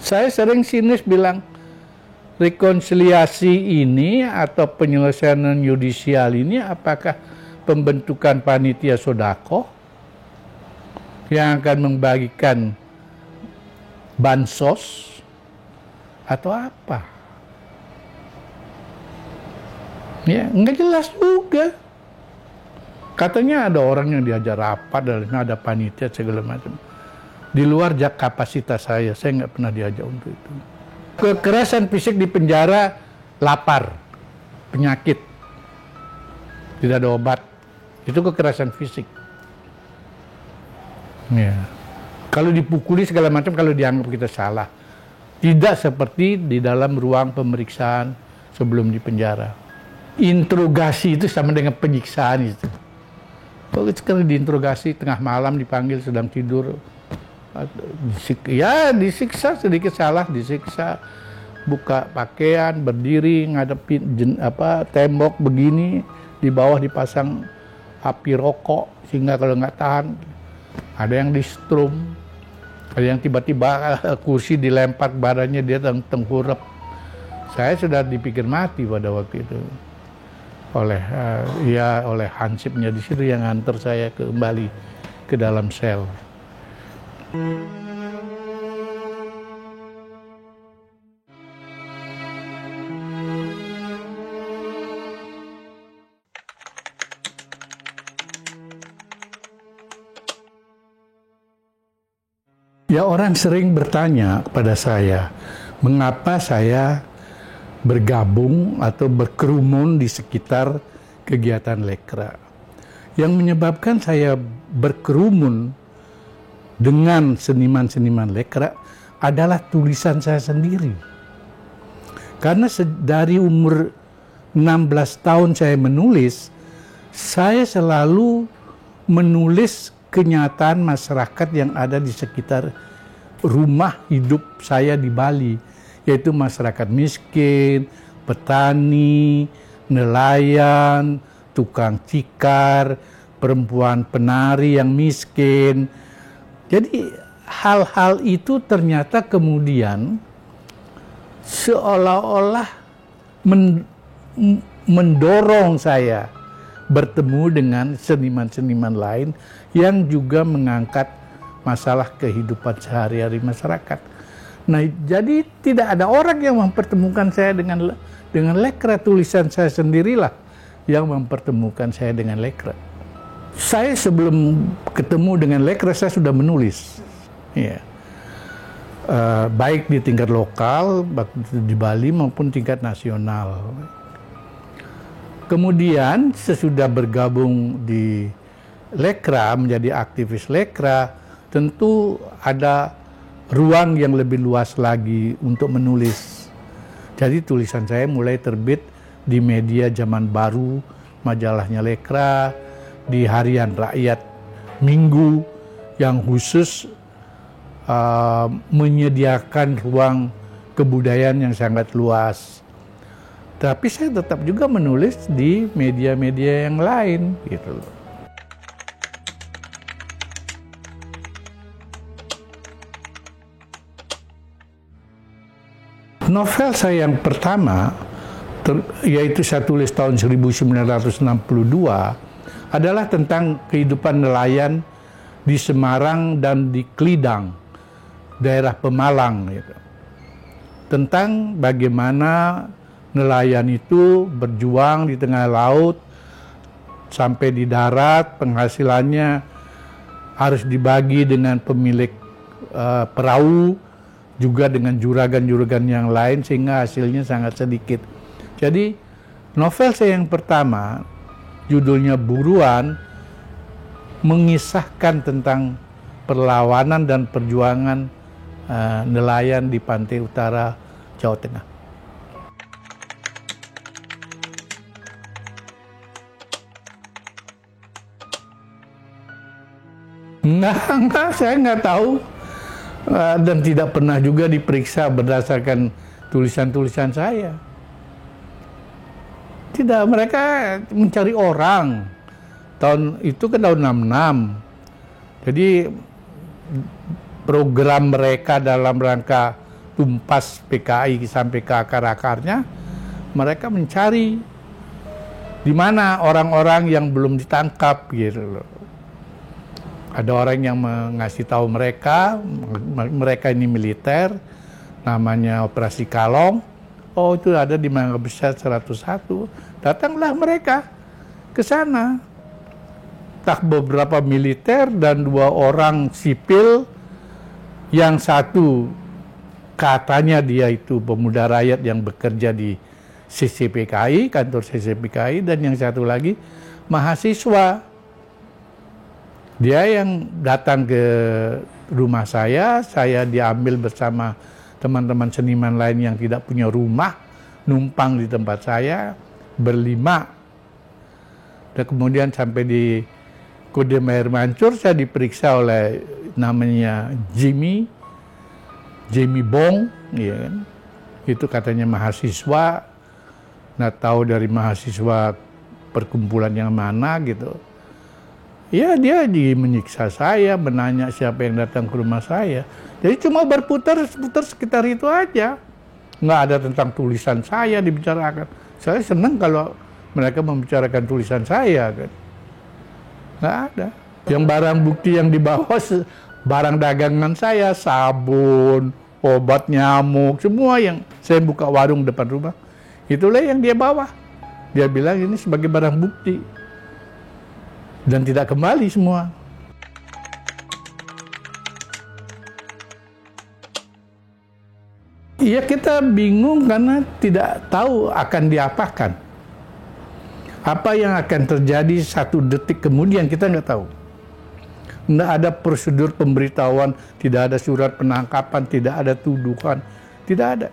Saya sering sinis bilang, rekonsiliasi ini atau penyelesaian yudisial ini apakah pembentukan panitia sodako yang akan membagikan bansos atau apa? Ya, nggak jelas juga. Katanya ada orang yang diajar rapat, dan ada panitia segala macam. Di luar kapasitas saya nggak pernah diajak untuk itu. Kekerasan fisik di penjara, lapar, penyakit, tidak ada obat, itu kekerasan fisik. Ya. Kalau dipukuli segala macam, kalau dianggap kita salah, tidak seperti di dalam ruang pemeriksaan sebelum di penjara. Interogasi itu sama dengan penyiksaan itu. Kalau sekali diinterogasi tengah malam dipanggil sedang tidur, ya disiksa, sedikit salah disiksa, buka pakaian, berdiri ngadepin tembok begini, di bawah dipasang api rokok sehingga kalau nggak tahan ada yang di-strum, ada yang tiba-tiba kursi dilempar badannya dia tengkurap. Saya sudah dipikir mati pada waktu itu oleh hansipnya di situ yang antar saya kembali ke dalam sel. Ya, orang sering bertanya kepada saya, mengapa saya bergabung atau berkerumun di sekitar kegiatan Lekra. Yang menyebabkan saya berkerumun dengan seniman-seniman Lekra adalah tulisan saya sendiri. Karena dari umur 16 tahun saya menulis, saya selalu menulis kenyataan masyarakat yang ada di sekitar rumah hidup saya di Bali, yaitu masyarakat miskin, petani, nelayan, tukang tikar, perempuan penari yang miskin. Jadi hal-hal itu ternyata kemudian seolah-olah mendorong saya bertemu dengan seniman-seniman lain yang juga mengangkat masalah kehidupan sehari-hari masyarakat. Nah, jadi tidak ada orang yang mempertemukan saya dengan Lekra. Tulisan saya sendirilah yang mempertemukan saya dengan Lekra. Saya sebelum ketemu dengan Lekra, saya sudah menulis. Ya. Baik di tingkat lokal, di Bali maupun tingkat nasional. Kemudian sesudah bergabung di Lekra, menjadi aktivis Lekra, tentu ada ruang yang lebih luas lagi untuk menulis. Jadi tulisan saya mulai terbit di media zaman baru, majalahnya Lekra, di Harian Rakyat Minggu yang khusus menyediakan ruang kebudayaan yang sangat luas. Tapi saya tetap juga menulis di media-media yang lain, gitu loh. Novel saya yang pertama, yaitu saya tulis tahun 1962, adalah tentang kehidupan nelayan di Semarang dan di Klidang, daerah Pemalang. Gitu. Tentang bagaimana nelayan itu berjuang di tengah laut, sampai di darat, penghasilannya harus dibagi dengan pemilik perahu, juga dengan juragan-juragan yang lain, sehingga hasilnya sangat sedikit. Jadi novel saya yang pertama, judulnya Buruan, mengisahkan tentang perlawanan dan perjuangan nelayan di pantai utara Jawa Tengah. Enggak, saya nggak tahu. Dan tidak pernah juga diperiksa berdasarkan tulisan-tulisan saya. Tidak, mereka mencari orang. Tahun itu kan tahun 66. Jadi program mereka dalam rangka tumpas PKI sampai ke akar-akarnya, mereka mencari di mana orang-orang yang belum ditangkap gitu loh. Ada orang yang mengasih tahu mereka ini militer, namanya Operasi Kalong. Oh, itu ada di Mangga Besar 101. Datanglah mereka ke sana. Tak beberapa militer dan 2 orang sipil, yang satu katanya dia itu pemuda rakyat yang bekerja di CCPKI, kantor CCPKI, dan yang satu lagi mahasiswa. Dia yang datang ke rumah saya diambil bersama teman-teman seniman lain yang tidak punya rumah, numpang di tempat saya, berlima. Dan kemudian sampai di Kodam Air Mancur, saya diperiksa oleh namanya Jimmy Bong, ya kan? Itu katanya mahasiswa, nggak tahu dari mahasiswa perkumpulan yang mana gitu. Ya, dia menyiksa saya, menanya siapa yang datang ke rumah saya. Jadi cuma berputar sekitar itu aja. Nggak ada tentang tulisan saya dibicarakan. Saya senang kalau mereka membicarakan tulisan saya kan. Nggak ada. Yang barang bukti yang dibawa barang dagangan saya, sabun, obat nyamuk, semua yang saya buka warung depan rumah. Itulah yang dia bawa. Dia bilang ini sebagai barang bukti. Dan tidak kembali semua. Ya, kita bingung karena tidak tahu akan diapakan. Apa yang akan terjadi 1 detik kemudian kita nggak tahu. Nggak ada prosedur pemberitahuan, tidak ada surat penangkapan, tidak ada tuduhan, tidak ada.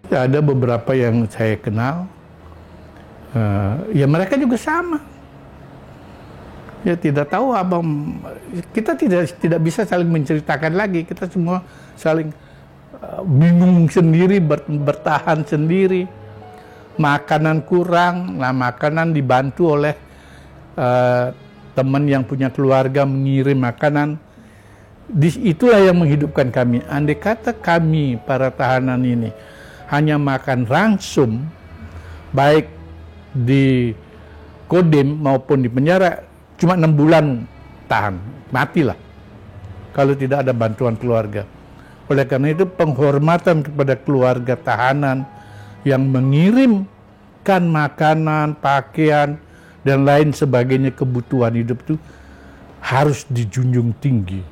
Ada beberapa yang saya kenal, ya mereka juga sama. Ya tidak tahu apa, kita tidak bisa saling menceritakan lagi, kita semua saling bingung sendiri, bertahan sendiri. Makanan kurang, nah makanan dibantu oleh teman yang punya keluarga mengirim makanan. Itulah yang menghidupkan kami. Andai kata kami para tahanan ini hanya makan ransum, baik di Kodim maupun di penjara, cuma 6 bulan tahan, matilah kalau tidak ada bantuan keluarga. Oleh karena itu penghormatan kepada keluarga tahanan yang mengirimkan makanan, pakaian, dan lain sebagainya kebutuhan hidup itu harus dijunjung tinggi.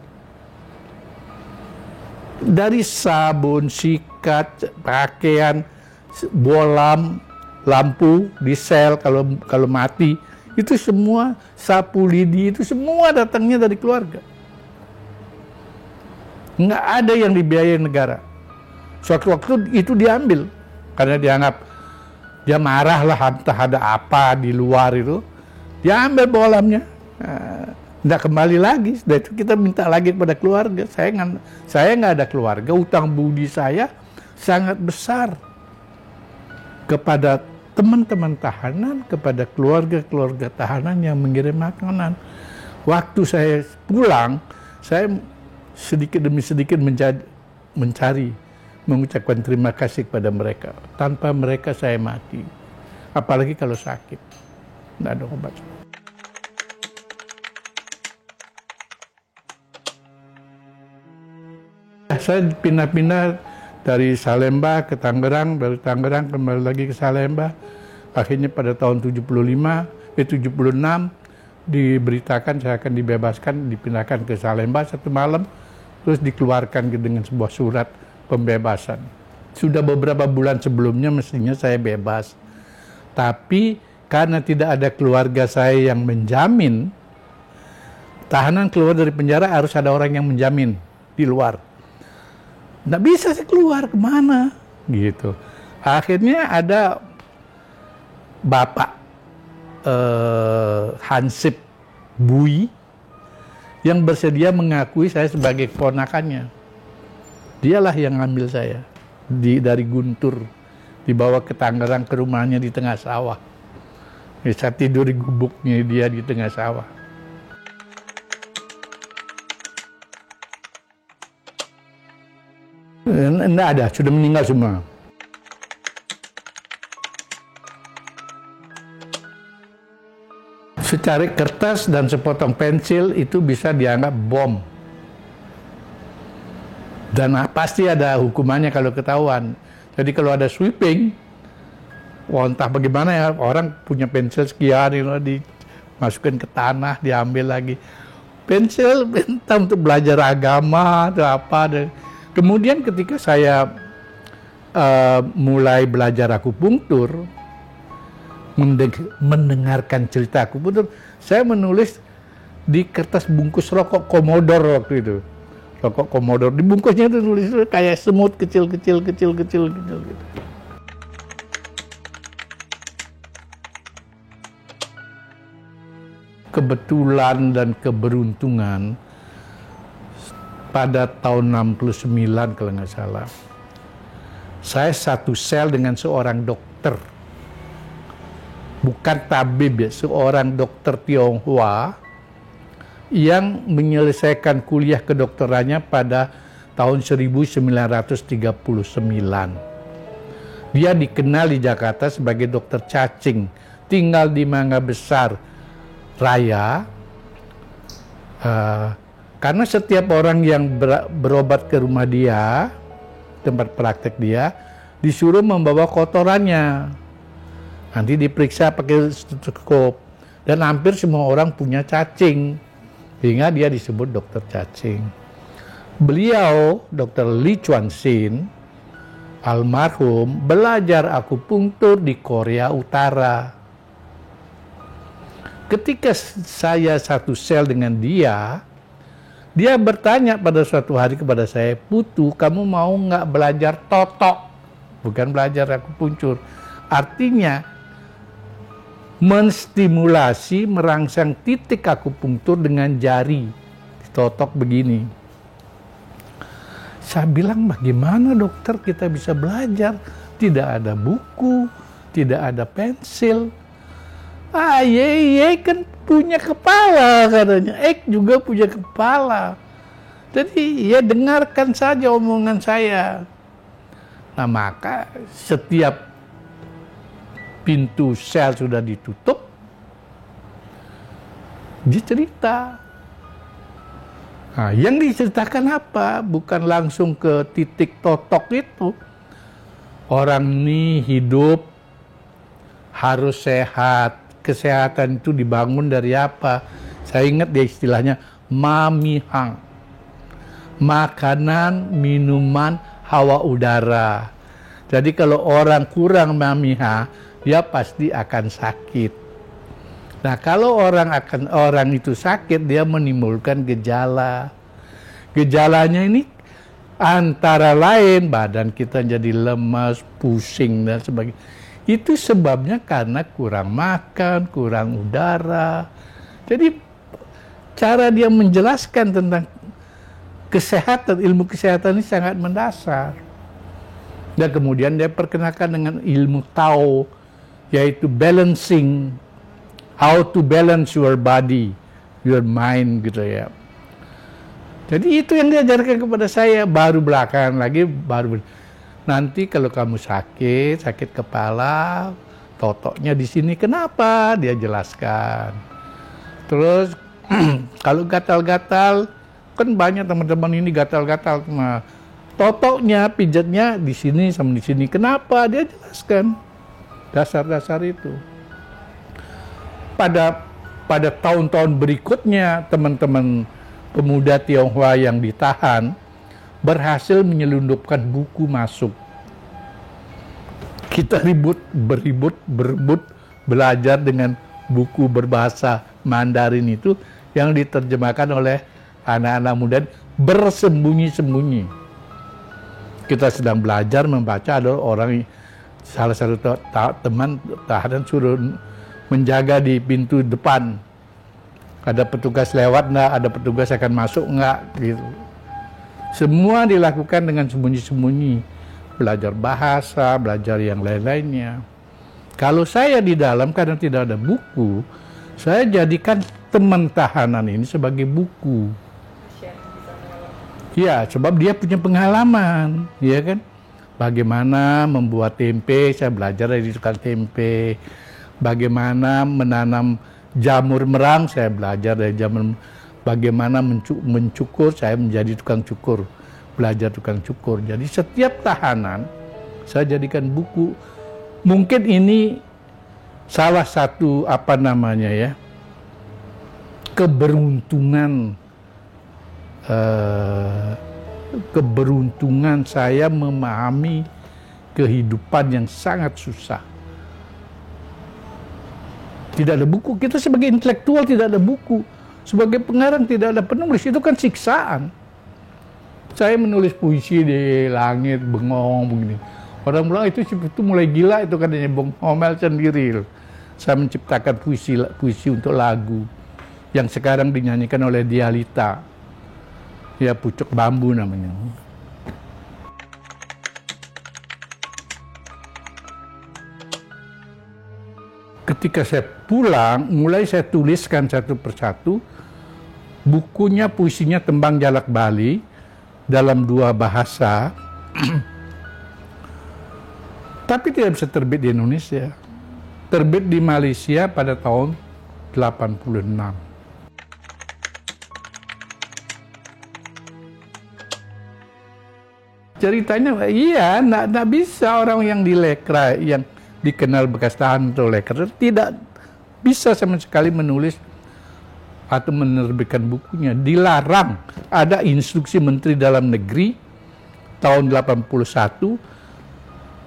Dari sabun, sikat, pakaian, bolam, lampu di sel kalau mati, itu semua, sapu lidi, itu semua datangnya dari keluarga. Nggak ada yang dibiayai negara. Suatu waktu itu diambil, karena dianggap dia marah lah, entah ada apa di luar itu, dia ambil bolamnya, nggak kembali lagi. Setelah itu kita minta lagi kepada keluarga. Saya nggak ada keluarga, utang budi saya sangat besar kepada teman-teman tahanan, kepada keluarga-keluarga tahanan yang mengirim makanan. Waktu saya pulang, saya sedikit demi sedikit mencari, mengucapkan terima kasih kepada mereka. Tanpa mereka saya mati. Apalagi kalau sakit, tidak ada obat. Saya pindah-pindah dari Salemba ke Tangerang, dari Tangerang kembali lagi ke Salemba. Akhirnya pada tahun 76 diberitakan saya akan dibebaskan, dipindahkan ke Salemba 1 malam, terus dikeluarkan dengan sebuah surat pembebasan. Sudah beberapa bulan sebelumnya mestinya saya bebas. Tapi karena tidak ada keluarga saya yang menjamin, tahanan keluar dari penjara harus ada orang yang menjamin di luar. Nggak bisa saya keluar, kemana? Gitu. Akhirnya ada Bapak Hansip Bui yang bersedia mengakui saya sebagai keponakannya. Dialah yang ngambil saya dari Guntur, dibawa ke Tangerang ke rumahnya di tengah sawah. Saya tidur di gubuknya dia di tengah sawah. Enggak ada, sudah meninggal semua. Secari kertas dan sepotong pensil itu bisa dianggap bom. Dan pasti ada hukumannya kalau ketahuan. Jadi kalau ada sweeping, wah entah bagaimana ya, orang punya pensil sekian, dimasukkan ke tanah, diambil lagi. Pensil entah untuk belajar agama atau apa. Kemudian ketika saya mulai belajar akupunktur, mendengarkan cerita akupunktur, saya menulis di kertas bungkus rokok Komodor waktu itu. Rokok Komodor, di bungkusnya itu tulis kayak semut kecil gitu. Kebetulan dan keberuntungan pada tahun 69 kalau nggak salah, saya satu sel dengan seorang dokter, bukan tabib ya, seorang dokter Tionghoa yang menyelesaikan kuliah kedokterannya pada tahun 1939. Dia dikenal di Jakarta sebagai dokter cacing, tinggal di Mangga Besar Raya, karena setiap orang yang berobat ke rumah dia, tempat praktek dia, disuruh membawa kotorannya. Nanti diperiksa pakai stetoskop, dan hampir semua orang punya cacing, sehingga dia disebut dokter cacing. Beliau, Dr. Lee Chuan Sin, almarhum, belajar akupunktur di Korea Utara. Ketika saya satu sel dengan dia bertanya pada suatu hari kepada saya, "Putu, kamu mau nggak belajar totok?" Bukan belajar akupunktur. Artinya, menstimulasi, merangsang titik akupunktur dengan jari. Totok begini. Saya bilang, bagaimana dokter kita bisa belajar? Tidak ada buku, tidak ada pensil. Ye kan punya kepala katanya. Juga punya kepala. Jadi ya dengarkan saja omongan saya. Nah maka setiap pintu sel sudah ditutup, dia cerita. Nah, yang diceritakan apa? Bukan langsung ke titik totok itu. Orang ini hidup harus sehat. Kesehatan itu dibangun dari apa? Saya ingat dia istilahnya mamihang. Makanan, minuman, hawa udara. Jadi kalau orang kurang mamiha, dia pasti akan sakit. Nah, kalau orang itu sakit, dia menimbulkan gejala. Gejalanya ini antara lain badan kita jadi lemas, pusing dan sebagainya. Itu sebabnya karena kurang makan, kurang udara. Jadi cara dia menjelaskan tentang kesehatan, ilmu kesehatan ini sangat mendasar. Dan kemudian dia perkenalkan dengan ilmu Tao, yaitu balancing, how to balance your body, your mind gitu ya. Jadi itu yang diajarkan kepada saya. Baru belakangan lagi, nanti kalau kamu sakit kepala, totoknya di sini. Kenapa? Dia jelaskan. Terus kalau gatal-gatal, kan banyak teman-teman ini gatal-gatal. Nah, totoknya, pijatnya di sini sama di sini. Kenapa? Dia jelaskan dasar-dasar itu. Pada tahun-tahun berikutnya, teman-teman pemuda Tionghoa yang ditahan berhasil menyelundupkan buku masuk. Kita berebut belajar dengan buku berbahasa Mandarin itu yang diterjemahkan oleh anak-anak muda bersembunyi-sembunyi. Kita sedang belajar membaca, ada salah satu teman tahanan suruh menjaga di pintu depan. Ada petugas lewat enggak, ada petugas akan masuk enggak gitu. Semua dilakukan dengan sembunyi-sembunyi. Belajar bahasa, belajar yang lain-lainnya. Kalau saya di dalam, karena tidak ada buku, saya jadikan teman tahanan ini sebagai buku. Ya, sebab dia punya pengalaman, ya kan? Bagaimana membuat tempe, saya belajar dari tukang tempe. Bagaimana menanam jamur merang, saya belajar dari jamur. Bagaimana mencukur, saya menjadi tukang cukur, belajar tukang cukur. Jadi setiap tahanan, saya jadikan buku. Mungkin ini salah satu keberuntungan saya memahami kehidupan yang sangat susah. Tidak ada buku, kita sebagai intelektual tidak ada buku, sebagai pengarang tidak ada penulis, itu kan siksaan. Saya menulis puisi di langit, bengong begini. Orang bilang itu mulai gila, itu katanya Bung Homel sendiri. Saya menciptakan puisi untuk lagu yang sekarang dinyanyikan oleh Dialita. Ya, Pucuk Bambu namanya. Ketika saya pulang, mulai saya tuliskan satu persatu bukunya, puisinya Tembang Jalak Bali dalam 2 bahasa. Tapi tidak bisa terbit di Indonesia. Terbit di Malaysia pada tahun 86. Ceritanya, iya, nggak bisa orang yang di Lekra, yang dikenal bekas tahanan atau Lekra, tidak bisa sama sekali menulis atau menerbitkan bukunya. Dilarang. Ada instruksi Menteri Dalam Negeri tahun 81,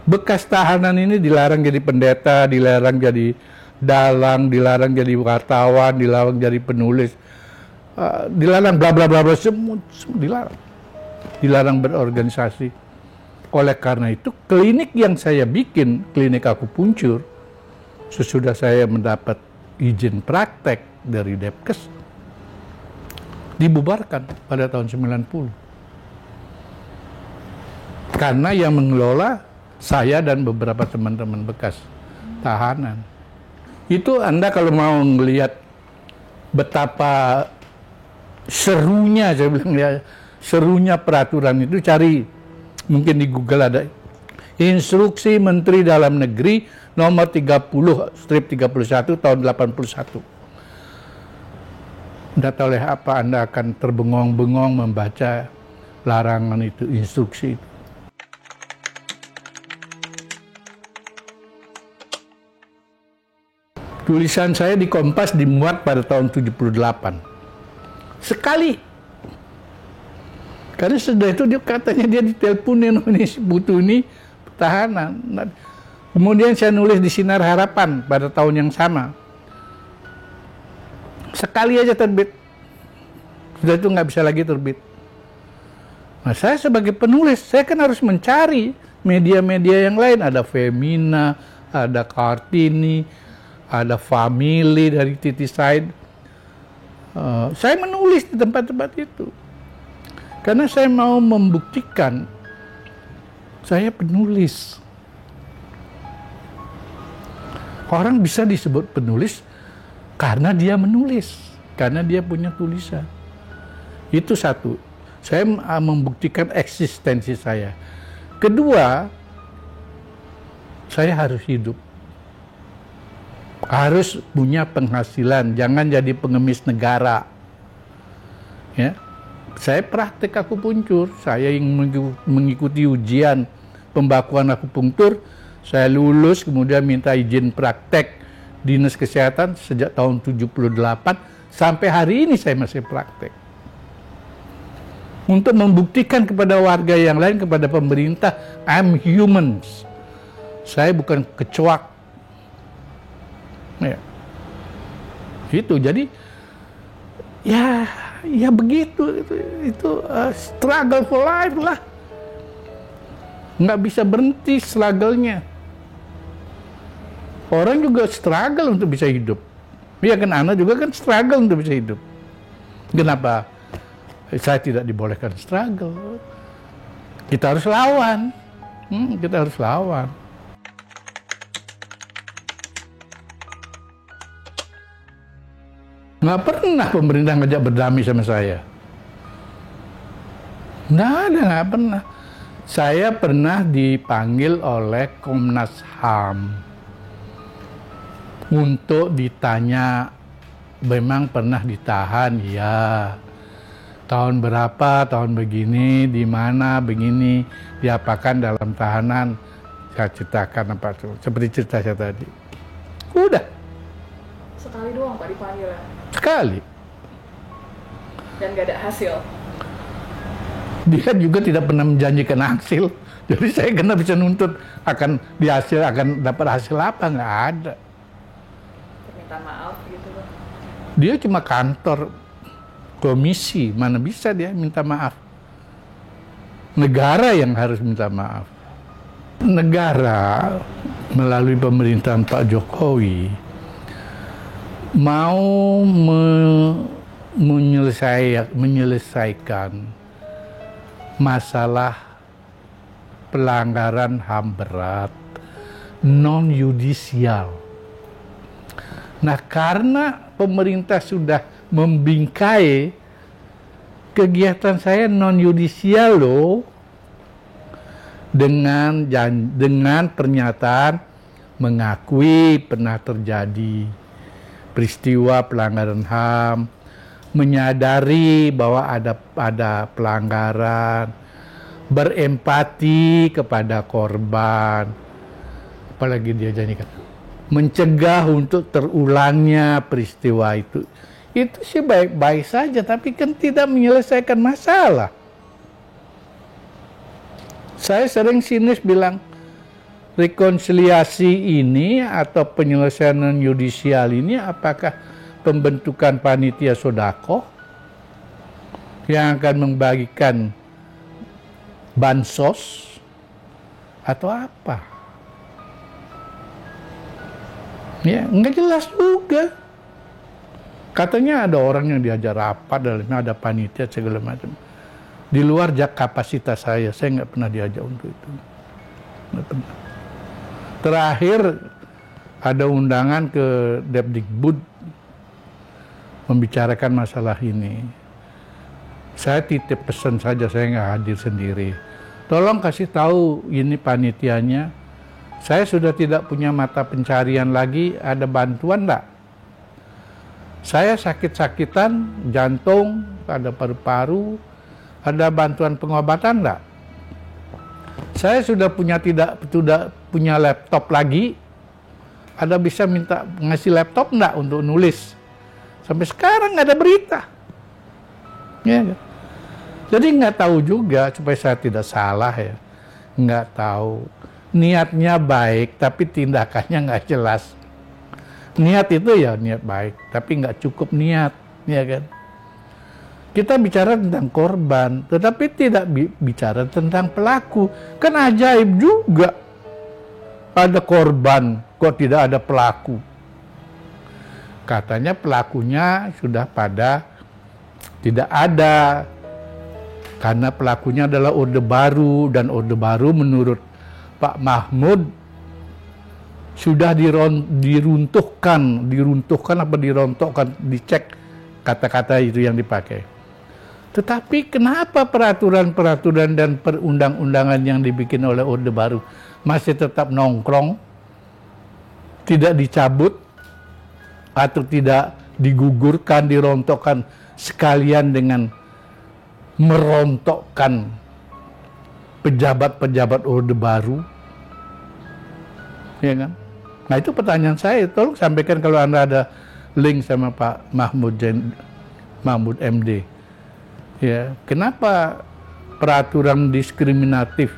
bekas tahanan ini dilarang jadi pendeta, dilarang jadi dalang, dilarang jadi wartawan, dilarang jadi penulis, dilarang bla bla bla bla, semua dilarang. Dilarang berorganisasi. Oleh karena itu, klinik yang saya bikin, klinik akupunktur, sesudah saya mendapat izin praktek dari Depkes, dibubarkan pada tahun 90. Karena yang mengelola saya dan beberapa teman-teman bekas tahanan. Itu Anda kalau mau melihat betapa serunya, saya bilang ya, serunya peraturan itu, cari mungkin di Google ada Instruksi Menteri Dalam Negeri nomor 30/31 tahun 81. Tidak tahu oleh apa Anda akan terbengong-bengong membaca larangan itu, instruksi itu. Tulisan saya di Kompas dimuat pada tahun 78. Sekali. Karena sudah itu dia katanya dia diteleponin, ini butuh ini tahanan. Kemudian saya nulis di Sinar Harapan pada tahun yang sama. Sekali aja terbit. Sudah itu nggak bisa lagi terbit. Nah, saya sebagai penulis, saya kan harus mencari media-media yang lain. Ada Femina, ada Kartini, ada Family dari Titi Said. Saya menulis di tempat-tempat itu. Karena saya mau membuktikan saya penulis. Orang bisa disebut penulis karena dia menulis, karena dia punya tulisan. Itu satu. Saya membuktikan eksistensi saya. Kedua, saya harus hidup. Harus punya penghasilan, jangan jadi pengemis negara. Ya. Saya praktek akupunktur, saya yang mengikuti ujian pembakuan akupunktur, saya lulus, kemudian minta izin praktek Dinas Kesehatan sejak tahun 78, sampai hari ini saya masih praktek. Untuk membuktikan kepada warga yang lain, kepada pemerintah, I'm human. Saya bukan kecoak. Ya. Itu, jadi, ya begitu, itu struggle for life lah. Nggak bisa berhenti struggle-nya. Orang juga struggle untuk bisa hidup. Ya kan, Ana juga kan struggle untuk bisa hidup. Kenapa saya tidak dibolehkan struggle? Kita harus lawan. Kita harus lawan. Nggak pernah pemerintah ngajak berdamai sama saya. Nggak pernah. Saya pernah dipanggil oleh Komnas HAM untuk ditanya, memang pernah ditahan, ya. Tahun berapa, tahun begini, di mana, begini, diapakan dalam tahanan. Saya ceritakan apa tuh, seperti cerita saya tadi. Udah. Sekali doang Pak dipanggil ya? Sekali. Dan nggak ada hasil? Dia juga tidak pernah menjanjikan hasil. Jadi saya kena bisa nuntut akan dihasil, akan dapat hasil apa, nggak ada. Permintaan maaf gitu Pak? Dia cuma kantor komisi, mana bisa dia minta maaf. Negara yang harus minta maaf. Negara melalui pemerintahan Pak Jokowi mau menyelesaikan masalah pelanggaran HAM berat non-yudisial. Nah, karena pemerintah sudah membingkai kegiatan saya non-yudisial loh, dengan pernyataan mengakui pernah terjadi peristiwa pelanggaran HAM, menyadari bahwa ada pelanggaran, berempati kepada korban, apalagi dia janjikan mencegah untuk terulangnya peristiwa itu sih baik-baik saja, tapi kan tidak menyelesaikan masalah. Saya sering sinis bilang, rekonsiliasi ini atau penyelesaian non-yudisial ini apakah pembentukan panitia sodako yang akan membagikan bansos atau apa? Ya, nggak jelas juga. Katanya ada orang yang diajar rapat, dalamnya ada panitia segala macam. Di luar kapasitas saya nggak pernah diajak untuk itu. Nggak pernah. Terakhir ada undangan ke Depdikbud membicarakan masalah ini. Saya titip pesan saja, saya nggak hadir sendiri. Tolong kasih tahu ini panitianya. Saya sudah tidak punya mata pencarian lagi, ada bantuan enggak? Saya sakit-sakitan, jantung, ada paru-paru, ada bantuan pengobatan enggak? Saya sudah tidak punya laptop lagi, ada bisa minta ngasih laptop enggak untuk nulis? Sampai sekarang nggak ada berita. Ya, jadi nggak tahu juga, supaya saya tidak salah ya. Nggak tahu. Niatnya baik, tapi tindakannya nggak jelas. Niat itu ya niat baik, tapi nggak cukup niat, ya kan? Kita bicara tentang korban, tetapi tidak bicara tentang pelaku. Kan ajaib juga. Ada korban, kok tidak ada pelaku? Katanya pelakunya sudah pada tidak ada. Karena pelakunya adalah Orde Baru, dan Orde Baru menurut Pak Mahmud sudah dirontokkan apa dirontokkan, dicek kata-kata itu yang dipakai. Tetapi kenapa peraturan-peraturan dan perundang-undangan yang dibikin oleh Orde Baru masih tetap nongkrong, tidak dicabut atau tidak digugurkan, dirontokkan sekalian dengan merontokkan pejabat-pejabat Orde Baru, ya kan? Nah, itu pertanyaan saya. Tolong sampaikan kalau Anda ada link sama Pak Mahmud MD. Ya, kenapa peraturan diskriminatif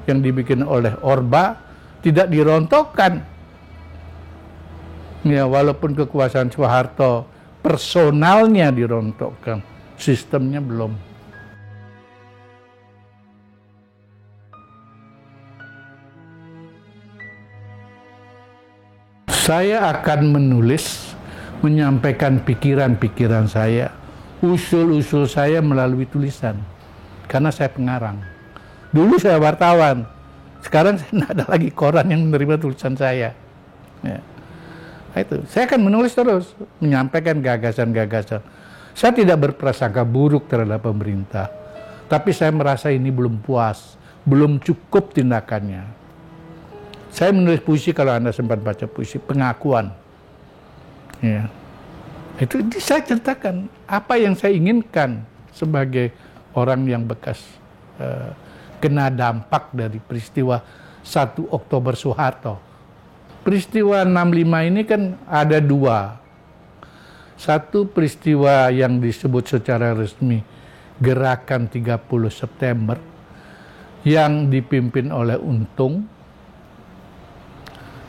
yang dibikin oleh Orba tidak dirontokkan? Ya, walaupun kekuasaan Soeharto personalnya dirontokkan, sistemnya belum. Saya akan menulis, menyampaikan pikiran-pikiran saya, usul-usul saya melalui tulisan. Karena saya pengarang. Dulu saya wartawan, sekarang saya tidak ada lagi koran yang menerima tulisan saya. Ya. Itu. Saya akan menulis terus, menyampaikan gagasan-gagasan. Saya tidak berprasangka buruk terhadap pemerintah. Tapi saya merasa ini belum puas, belum cukup tindakannya. Saya menulis puisi, kalau Anda sempat baca puisi, pengakuan. Ya. Itu saya ceritakan apa yang saya inginkan sebagai orang yang bekas kena dampak dari peristiwa 1 Oktober Soeharto. Peristiwa 65 ini kan ada dua. Satu peristiwa yang disebut secara resmi Gerakan 30 September yang dipimpin oleh Untung.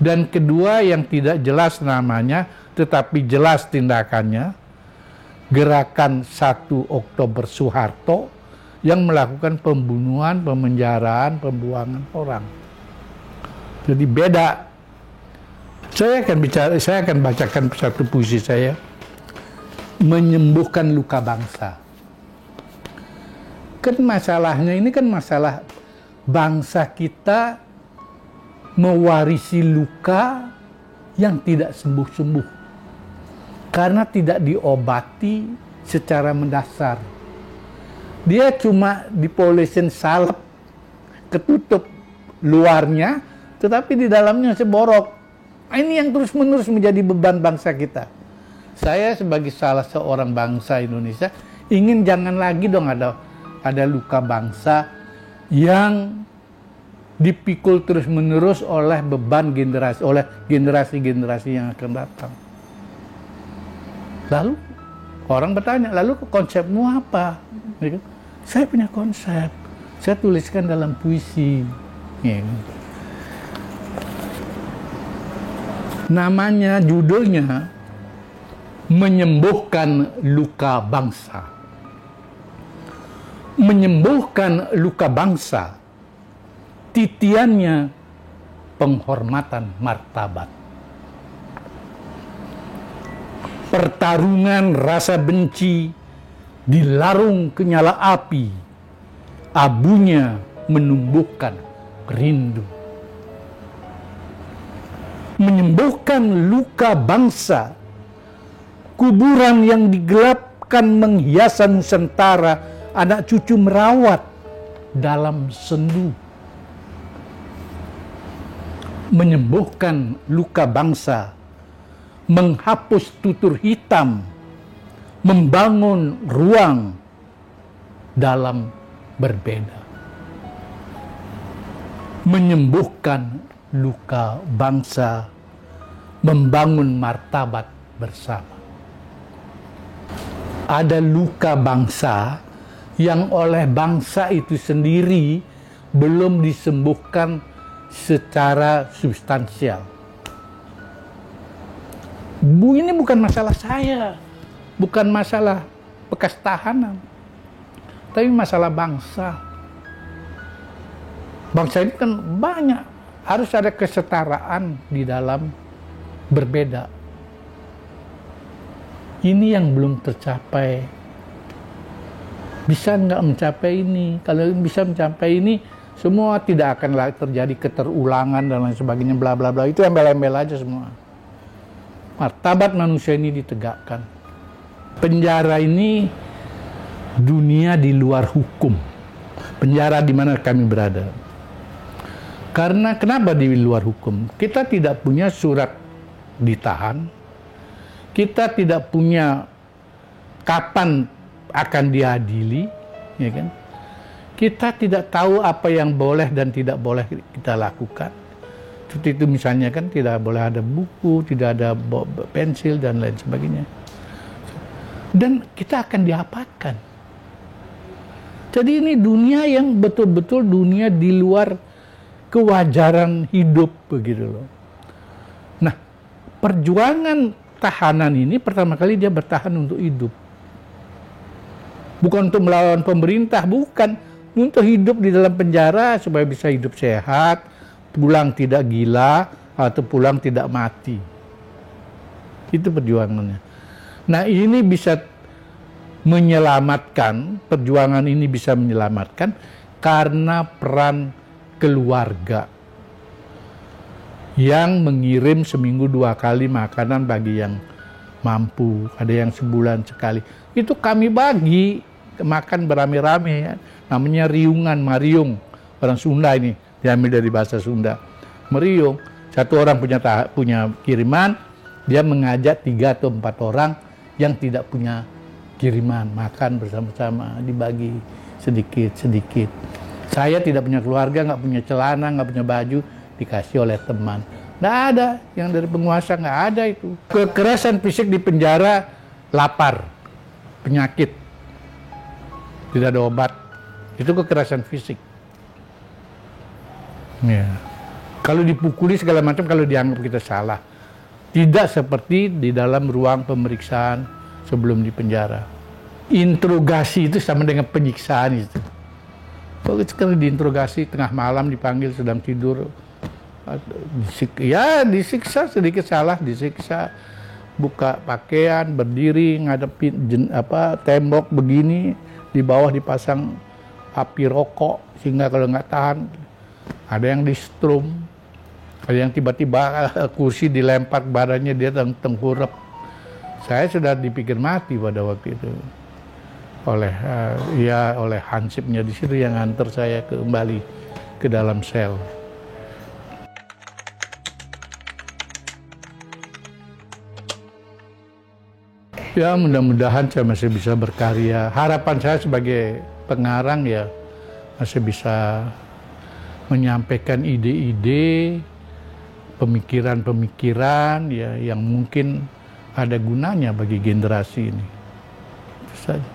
Dan kedua yang tidak jelas namanya tetapi jelas tindakannya, Gerakan 1 Oktober Soeharto yang melakukan pembunuhan, pemenjaraan, pembuangan orang. Jadi beda. Saya akan bacakan satu puisi saya, Menyembuhkan Luka Bangsa. Kan masalahnya ini kan masalah bangsa kita mewarisi luka yang tidak sembuh-sembuh karena tidak diobati secara mendasar. Dia cuma dipolesin salep, ketutup luarnya, tetapi di dalamnya masih borok. Ini yang terus-menerus menjadi beban bangsa kita. Saya sebagai salah seorang bangsa Indonesia ingin jangan lagi dong ada luka bangsa yang dipikul terus-menerus oleh beban generasi, oleh generasi-generasi yang akan datang. Lalu orang bertanya, lalu konsepmu apa? Saya punya konsep, saya tuliskan dalam puisi. Namanya, judulnya Menyembuhkan Luka Bangsa. Menyembuhkan luka bangsa, titiannya penghormatan martabat. Pertarungan rasa benci dilarung kenyala api, abunya menumbuhkan rindu. Menyembuhkan luka bangsa, kuburan yang digelapkan menghiasan Nusantara, anak cucu merawat dalam sendu. Menyembuhkan luka bangsa, menghapus tutur hitam, membangun ruang dalam berbeda. Menyembuhkan luka bangsa, membangun martabat bersama. Ada luka bangsa yang oleh bangsa itu sendiri belum disembuhkan secara substansial. Ini bukan masalah saya, bukan masalah bekas tahanan, tapi masalah bangsa. Bangsa ini kan banyak, harus ada kesetaraan di dalam berbeda. Ini yang belum tercapai. Bisa nggak mencapai ini? Kalau bisa mencapai ini, semua tidak akan terjadi keterulangan dan lain sebagainya, bla bla bla. Itu embel-embel aja semua. Martabat manusia ini ditegakkan. Penjara ini dunia di luar hukum. Penjara di mana kami berada. Karena kenapa di luar hukum? Kita tidak punya surat ditahan. Kita tidak punya kapan akan diadili, ya kan? Kita tidak tahu apa yang boleh dan tidak boleh kita lakukan. Seperti itu misalnya kan, tidak boleh ada buku, tidak ada pensil dan lain sebagainya. Dan kita akan diapakan. Jadi ini dunia yang betul-betul dunia di luar kewajaran hidup begitu loh. Nah, perjuangan tahanan ini pertama kali dia bertahan untuk hidup. Bukan untuk melawan pemerintah, bukan. Untuk hidup di dalam penjara supaya bisa hidup sehat, pulang tidak gila, atau pulang tidak mati. Itu perjuangannya. Nah, ini bisa menyelamatkan, perjuangan ini bisa menyelamatkan karena peran keluarga yang mengirim seminggu 2 kali makanan bagi yang mampu, ada yang sebulan sekali. Itu kami bagi makan berame-rame ya. Namanya riungan, mariung. Orang Sunda ini, diambil dari bahasa Sunda. Meriung, satu orang punya kiriman, dia mengajak 3 atau 4 orang yang tidak punya kiriman, makan bersama-sama, dibagi sedikit-sedikit. Saya tidak punya keluarga, nggak punya celana, nggak punya baju, dikasih oleh teman. Nggak ada, yang dari penguasa nggak ada itu. Kekerasan fisik di penjara, lapar, penyakit, tidak ada obat. Itu kekerasan fisik. Ya. Kalau dipukuli segala macam, kalau dianggap kita salah. Tidak seperti di dalam ruang pemeriksaan sebelum di penjara. Interogasi itu sama dengan penyiksaan itu. Kalau sekarang diinterogasi tengah malam dipanggil sedang tidur, ya disiksa, sedikit salah disiksa, buka pakaian, berdiri ngadepin tembok begini, di bawah dipasang api rokok sehingga kalau nggak tahan ada yang di strum, ada yang tiba-tiba kursi dilempar badannya dia tengkurap. Saya sudah dipikir mati pada waktu itu oleh hansipnya di situ yang antar saya kembali ke dalam sel. Ya mudah-mudahan saya masih bisa berkarya. Harapan saya sebagai pengarang ya masih bisa menyampaikan ide-ide, pemikiran-pemikiran ya yang mungkin ada gunanya bagi generasi ini. Itu saja.